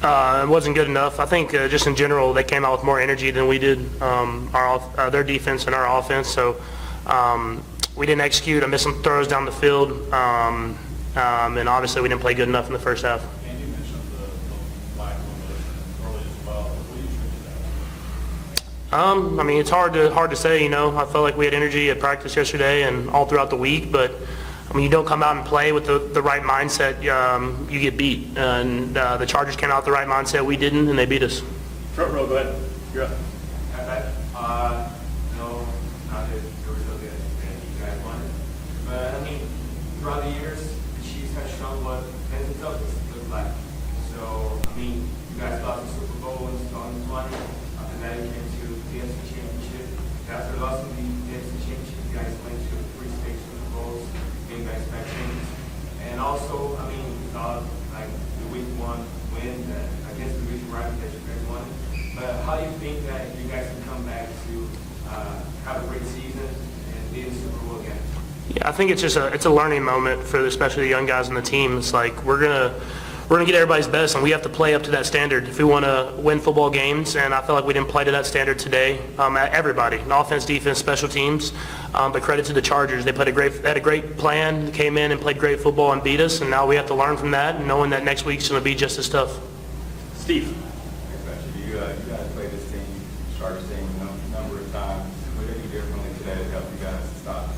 It wasn't good enough. I think just in general, they came out with more energy than we did, their defense and our offense. So we didn't execute. I missed some throws down the field, and obviously we didn't play good enough in the first half. And you mentioned the lack of motion early as well. What do you attribute that? I mean, it's hard to say. I felt like we had energy at practice yesterday and all throughout the week, but when you don't come out and play with the right mindset, you get beat. And the Chargers came out with the right mindset. We didn't, and they beat us. Front row, go ahead. You're up. No, not that there was no good and you guys won it. But I mean, throughout the years, the Chiefs have shown what fans and coaches look like. So, I mean, you guys lost the Super Bowl in 2020. After that, you came to the NFC Championship. After losing the NFC Championship, you guys went to 3 straight Super Bowls, getting back expectations. And also, I mean, we saw like the Week 1 win against the division rival that you guys won. But how do you think that you guys can come back to have a great season and be in the Super Bowl again? Yeah, I think it's just a learning moment for especially the young guys on the team. It's like we're gonna get everybody's best, and we have to play up to that standard if we want to win football games. And I feel like we didn't play to that standard today. Everybody, offense, defense, special teams. But credit to the Chargers. They had a great plan, came in and played great football and beat us. And now we have to learn from that, knowing that next week's going to be just as tough. Steve. You guys played this team, Chargers team, a number of times. What did you do differently today to help you guys stop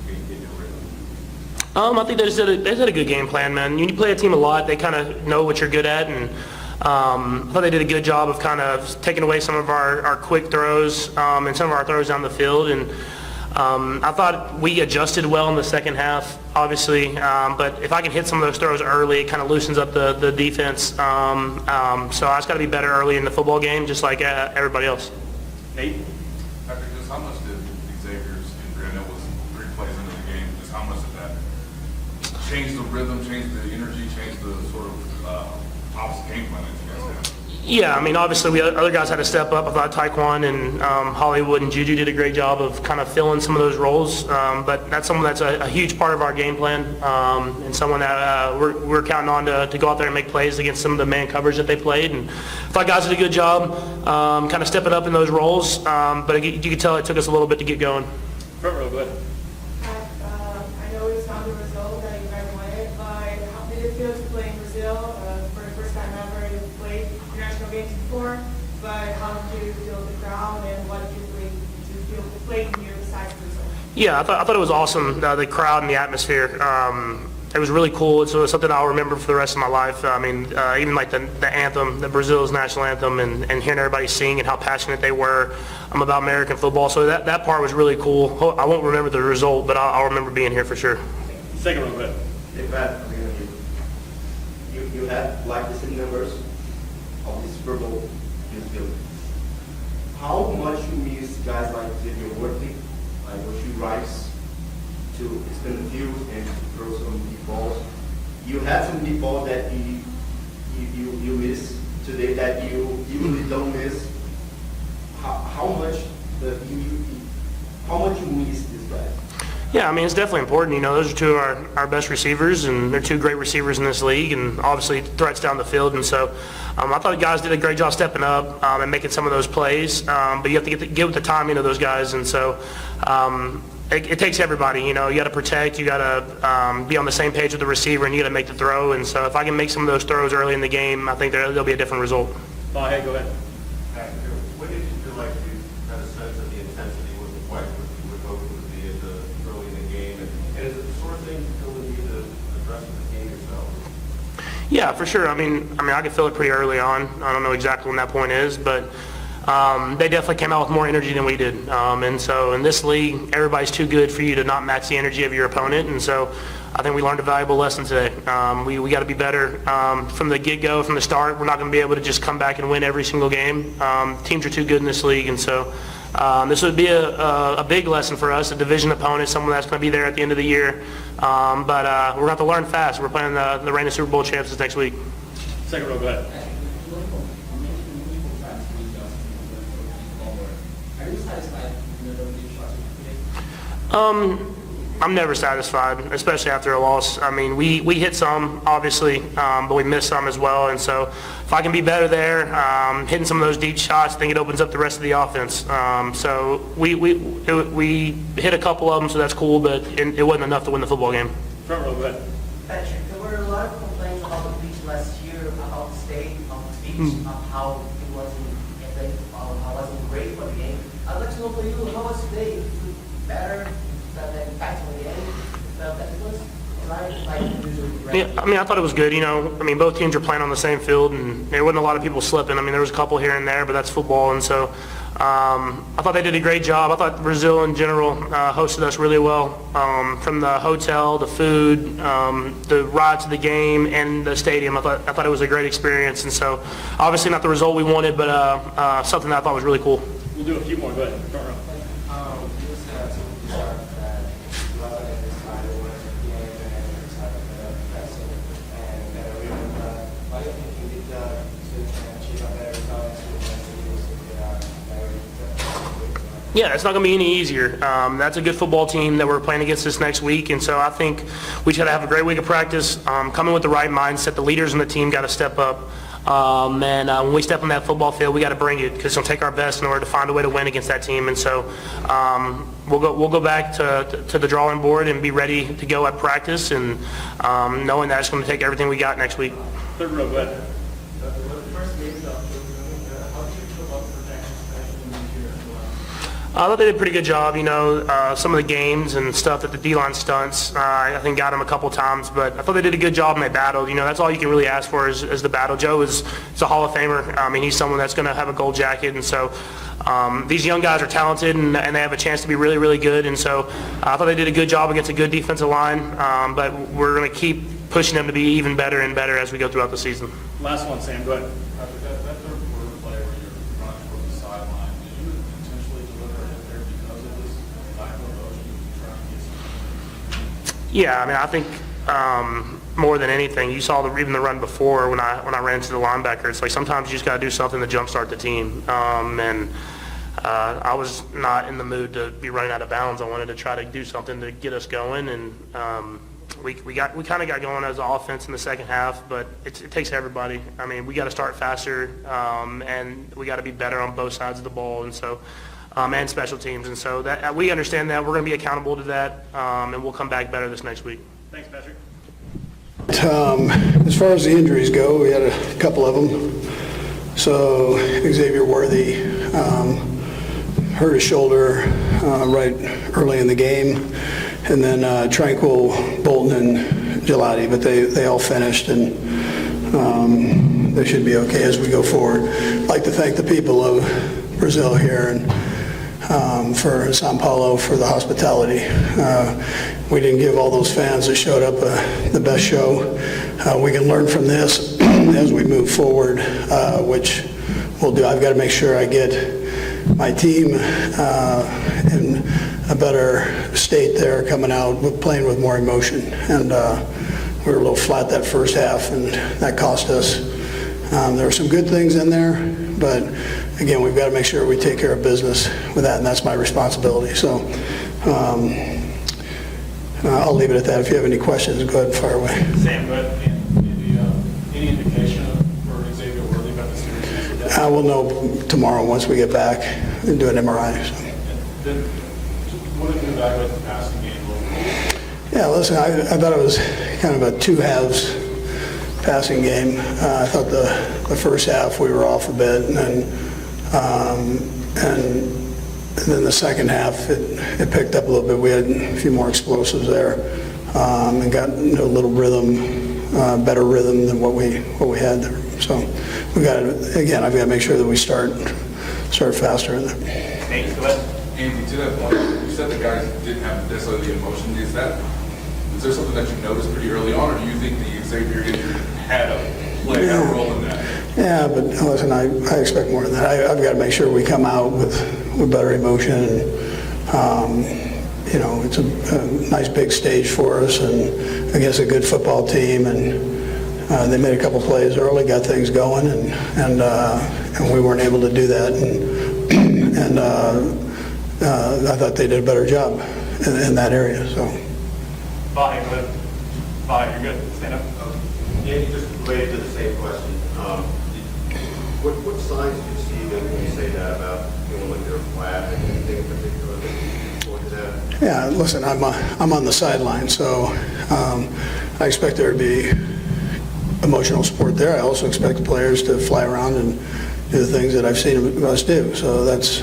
you getting your rhythm? I think they did a good game plan, man. You play a team a lot, they kind of know what you're good at, and I thought they did a good job of kind of taking away some of our quick throws and some of our throws down the field. And I thought we adjusted well in the second half, obviously, but if I can hit some of those throws early, it kind of loosens up the defense. So I just got to be better early in the football game, just like everybody else. Nate. Patrick, just how much did Xavier's injury, I know it was 3 plays into the game, just how much did that change the rhythm, change the energy, change the sort of opposite game plan that you guys had? Yeah, I mean, obviously, other guys had to step up. I thought Taekwon and Hollywood and Juju did a great job of kind of filling some of those roles. But that's someone that's a huge part of our game plan, and someone that we're counting on to go out there and make plays against some of the man coverage that they played. And I thought guys did a good job kind of stepping up in those roles. But you could tell it took us a little bit to get going. Front row, go ahead. I know it's not the result that you guys wanted, but how did it feel to play in Brazil for the first time ever? You played international games before, but how did you feel the crowd, and what did you feel to play here besides Brazil? Yeah, I thought it was awesome, the crowd and the atmosphere. It was really cool. It's something I'll remember for the rest of my life. I mean, even like the anthem, the Brazil's national anthem, and hearing everybody sing and how passionate they were about American football. So that part was really cool. I won't remember the result, but I'll remember being here for sure. Second row, go ahead. Hey, Pat, you had like the same numbers of the Super Bowl in the field. How much you miss guys like Xavier Worthy, like what you rise to spin the field and throw some deep balls? You had some deep balls that you miss today that you usually don't miss. How much you miss this guy? Yeah, I mean, it's definitely important. Those are 2 of our best receivers, and they're 2 great receivers in this league, and obviously threats down the field. And so I thought the guys did a great job stepping up and making some of those plays. But you have to get with the timing of those guys. And so it takes everybody. You got to protect. You got to be on the same page with the receiver, and you got to make the throw. And so if I can make some of those throws early in the game, I think there'll be a different result. Hey, go ahead. What did you feel like you had a sense of the intensity wasn't quite what you would hope it would be early in the game? And is it the sort of thing you feel the need to address with the game yourself? Yeah, for sure. I mean, I could feel it pretty early on. I don't know exactly when that point is, but they definitely came out with more energy than we did. And so in this league, everybody's too good for you to not match the energy of your opponent. And so I think we learned a valuable lesson today. We got to be better from the get-go, from the start. We're not going to be able to just come back and win every single game. Teams are too good in this league, and so this would be a big lesson for us, a division opponent, someone that's going to be there at the end of the year. But we're going to have to learn fast. We're playing the reigning Super Bowl champs this next week. Second row, go ahead. I'm never satisfied, especially after a loss. I mean, we hit some, obviously, but we missed some as well. And so if I can be better there, hitting some of those deep shots, I think it opens up the rest of the offense. So we hit a couple of them, so that's cool, but it wasn't enough to win the football game. Front row, go ahead. Patrick, there were a lot of complaints about the pitch last year, about the state of the pitch, of how it wasn't effective, how it wasn't great for the game. I'd like to know for you, how was today? Was it better than back to the game? That it was right, like usually. Yeah, I mean, I thought it was good. I mean, both teams are playing on the same field, and there wasn't a lot of people slipping. I mean, there was a couple here and there, but that's football, and so I thought they did a great job. I thought Brazil in general hosted us really well, from the hotel, the food, the ride to the game, and the stadium. I thought it was a great experience, and so obviously not the result we wanted, but something that I thought was really cool. We'll do a few more, go ahead, front row. You said to the start that you love it this time, it was the game and it's like pressing and better rhythm. Why do you think you did to achieve a better result Yeah, it's not going to be any easier. That's a good football team that we're playing against this next week, and so I think we should have a great week of practice, come in with the right mindset. The leaders in the team got to step up. And when we step on that football field, we got to bring it because it'll take our best in order to find a way to win against that team. And so we'll go back to the drawing board and be ready to go at practice, and knowing that it's going to take everything we got next week. Third row, go ahead. I thought they did a pretty good job. Some of the games and stuff that the D-line stunts, I think got them a couple times, but I thought they did a good job and they battled. That's all you can really ask for is the battle. Joe is a Hall of Famer. I mean, he's someone that's going to have a gold jacket, and so these young guys are talented and they have a chance to be really, really good, and so I thought they did a good job against a good defensive line, but we're going to keep pushing them to be even better and better as we go throughout the season. Last one, Sam, go ahead. Patrick, that third quarter play where you're running toward the sideline, did you intentionally deliver it there because of this lack of motion, trying to get some? Yeah, I mean, I think more than anything, you saw even the run before when I ran to the linebacker. It's like sometimes you just got to do something to jumpstart the team. And I was not in the mood to be running out of bounds. I wanted to try to do something to get us going, and we kind of got going as an offense in the second half, but it takes everybody. I mean, we got to start faster, and we got to be better on both sides of the ball, and so and special teams, and so that we understand that we're going to be accountable to that, and we'll come back better this next week. Thanks, Patrick. As far as the injuries go, we had a couple of them. So Xavier Worthy hurt his shoulder right early in the game, and then Tranquil, Bolton, and Gelati, but they all finished, and they should be okay as we go forward. I'd like to thank the people of Brazil here and for Sao Paulo for the hospitality. We didn't give all those fans that showed up the best show. We can learn from this as we move forward, which we'll do. I've got to make sure I get my team in a better state there coming out, playing with more emotion. And we were a little flat that first half, and that cost us. There were some good things in there, but again, we've got to make sure we take care of business with that, and that's my responsibility. So I'll leave it at that. If you have any questions, go ahead and fire away. Sam, go ahead. Any indication for Xavier Worthy about the seriousness of that? We'll know tomorrow once we get back and do an MRI. So. Then, what did you evaluate the passing game a little bit? Yeah, listen, I thought it was kind of a two halves passing game. I thought the first half we were off a bit, and then the second half it picked up a little bit. We had a few more explosives there, and got a little rhythm, better rhythm than what we had there. So we got to, again, I've got to make sure that we start faster in there. Thanks, go ahead. Andy, to that point, you said the guys didn't have necessarily the emotion. Is there something that you noticed pretty early on, or do you think the Xavier injury had a role in that? Yeah, but listen, I expect more than that. I've got to make sure we come out with better emotion. And, it's a nice big stage for us, and against a good football team. And they made a couple plays early, got things going, and we weren't able to do that. And I thought they did a better job in that area. So. Bye, go ahead. Bye, you're good. Stand up. Andy, just related to the same question. What signs do you see then when you say that about feeling like they're flat? Anything in particular that you point to that? Yeah, listen, I'm on the sideline, so I expect there to be emotional support there. I also expect the players to fly around and do the things that I've seen us do. So it's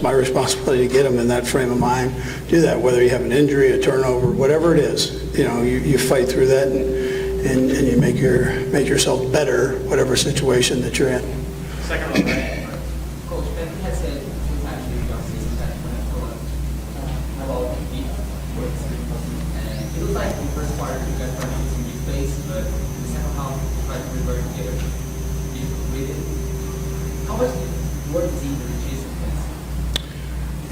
my responsibility to get them in that frame of mind, do that, whether you have an injury, a turnover, whatever it is. You fight through that and you make yourself better, whatever situation that you're in. Second row, right? Coach, Ben has said a few times during the offseason that about deep works. And it looked like in the first part you guys were making some big plays, but in the second half you tried to revert to get with it. How much work is he to chase offense?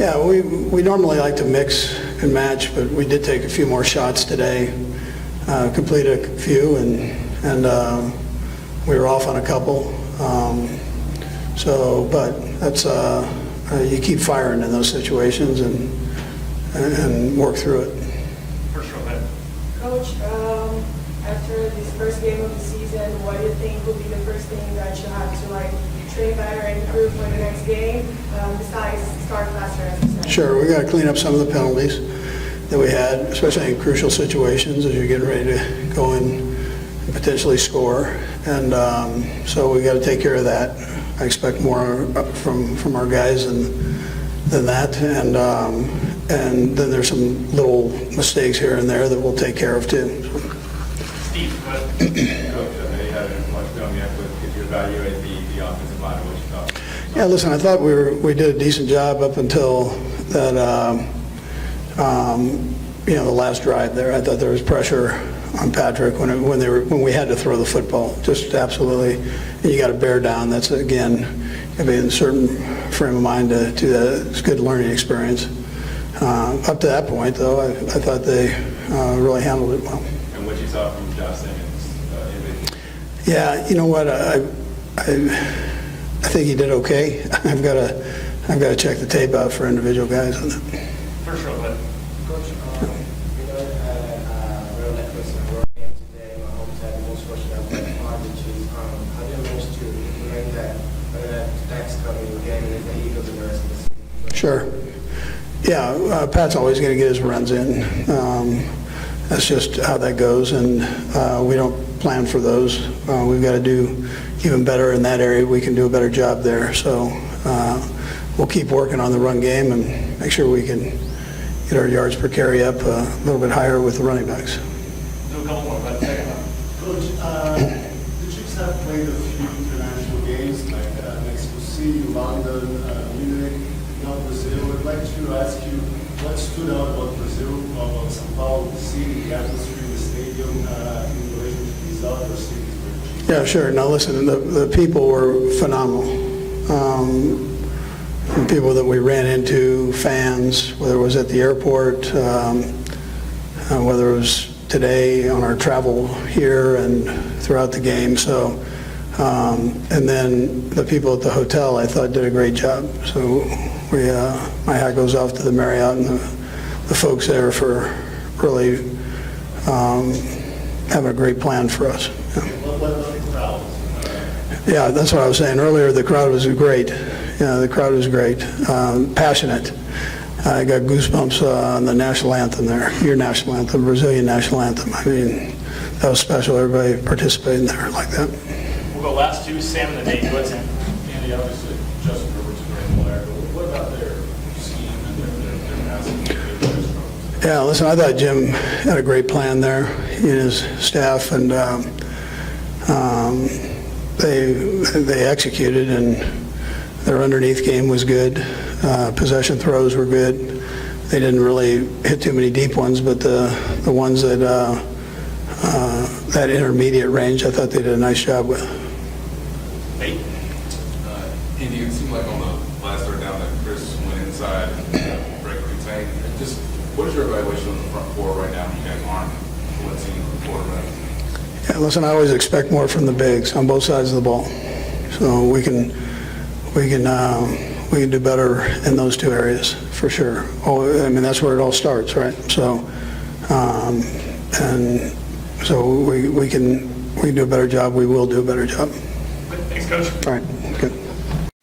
Yeah, we normally like to mix and match, but we did take a few more shots today, completed a few, and we were off on a couple. But that's you keep firing in those situations and work through it. First row, ahead. Coach, after this first game of the season, what do you think will be the first thing that you have to train better and improve for the next game, besides start faster, as you said? Sure, we got to clean up some of the penalties that we had, especially in crucial situations as you're getting ready to go in and potentially score. And so we got to take care of that. I expect more from our guys than that. And then there's some little mistakes here and there that we'll take care of too. Steve, go ahead. Coach, I know you haven't much film yet, but could you evaluate the offensive line and what you thought? Yeah, listen, I thought we did a decent job up until that, the last drive there. I thought there was pressure on Patrick when we had to throw the football. Just absolutely, and you got to bear down. That's again, got to be in a certain frame of mind to do that. It's a good learning experience. Up to that point, though, I thought they really handled it well. And what you saw from Josh Simmons? Yeah, you know what? I think he did okay. I've got to check the tape out for individual guys on that. First row, ahead. Coach, we know that we're like this in our game today. Mahomes had the most rushing out by far, which is how do you manage to implement that next coming game and the Eagles in the rest of the season? Sure. Yeah, Pat's always going to get his runs in. That's just how that goes, and we don't plan for those. We've got to do even better in that area. We can do a better job there. So we'll keep working on the run game and make sure we can get our yards per carry up a little bit higher with the running backs. Do a couple more, but second row. Coach, the Chiefs have played a few international games like Mexico City, London, Munich, now Brazil. I'd like to ask you what stood out about Brazil, about São Paulo, the city, the atmosphere, the stadium, in relation to these other cities where the Chiefs. Yeah, sure. Now listen, the people were phenomenal. The people that we ran into, fans, whether it was at the airport, whether it was today on our travel here and throughout the game. So, and then the people at the hotel, I thought, did a great job. So my hat goes off to the Marriott and the folks there for really having a great plan for us. Yeah. What about the crowd? Yeah, that's what I was saying earlier. The crowd was great. Yeah, the crowd was great. Passionate. I got goosebumps on the national anthem there. Your national anthem, Brazilian national anthem. I mean, that was special. Everybody participating there like that. We'll go last two, Sam and then Nate. Go ahead, Sam. Andy, obviously, Justin Herbert's a great player, but what about their scheme and their passing? Their struggles? Yeah, listen, I thought Jim had a great plan there, he and his staff, and they executed, and their underneath game was good. Possession throws were good. They didn't really hit too many deep ones, but the ones that that intermediate range, I thought they did a nice job with. Nate? Andy, it seemed like on the last third down that Chris went inside and break retain. Just what is your evaluation on the front four right now when you guys aren't blitzing the quarterback? Yeah, listen, I always expect more from the bigs on both sides of the ball. So we can do better in those two areas for sure. Oh, I mean, that's where it all starts, right? So And so we can do a better job. We will do a better job. Thanks, Coach. All right, good.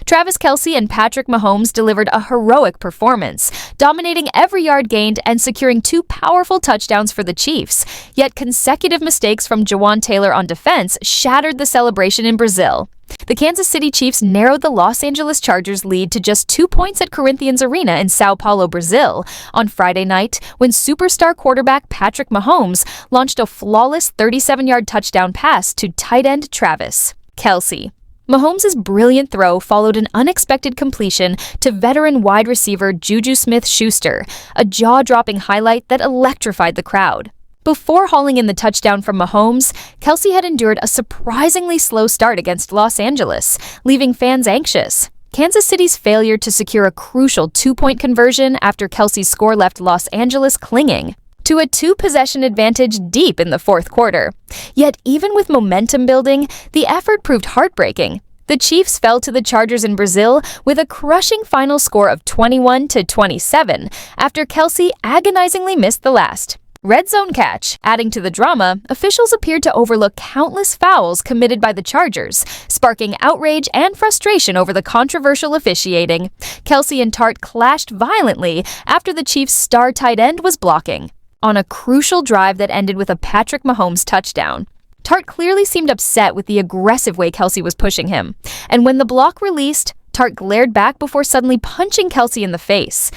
Travis Kelce and Patrick Mahomes delivered a heroic performance, dominating every yard gained and securing 2 powerful touchdowns for the Chiefs. Yet consecutive mistakes from Jawan Taylor on defense shattered the celebration in Brazil. The Kansas City Chiefs narrowed the Los Angeles Chargers' lead to just 2 points at Corinthians Arena in Sao Paulo, Brazil, on Friday night when superstar quarterback Patrick Mahomes launched a flawless 37-yard touchdown pass to tight end Travis Kelce. Mahomes' brilliant throw followed an unexpected completion to veteran wide receiver Juju Smith-Schuster, a jaw-dropping highlight that electrified the crowd. Before hauling in the touchdown from Mahomes, Kelce had endured a surprisingly slow start against Los Angeles, leaving fans anxious. Kansas City's failure to secure a crucial 2-point conversion after Kelce's score left Los Angeles clinging to a 2-possession advantage deep in the fourth quarter. Yet even with momentum building, the effort proved heartbreaking. The Chiefs fell to the Chargers in Brazil with a crushing final score of 21-27 after Kelce agonizingly missed the last red zone catch. Adding to the drama, officials appeared to overlook countless fouls committed by the Chargers, sparking outrage and frustration over the controversial officiating. Kelce and Tart clashed violently after the Chiefs' star tight end was blocking on a crucial drive that ended with a Patrick Mahomes touchdown. Tart clearly seemed upset with the aggressive way Kelce was pushing him, and when the block released, Tart glared back before suddenly punching Kelce in the face.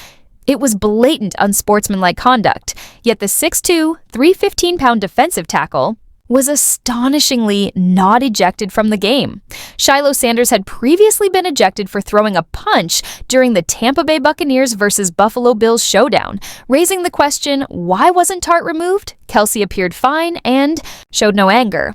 It was blatant unsportsmanlike conduct, yet the 6'2", 315-pound defensive tackle was astonishingly not ejected from the game. Shiloh Sanders had previously been ejected for throwing a punch during the Tampa Bay Buccaneers versus Buffalo Bills showdown, raising the question, why wasn't Tart removed? Kelce appeared fine and showed no anger.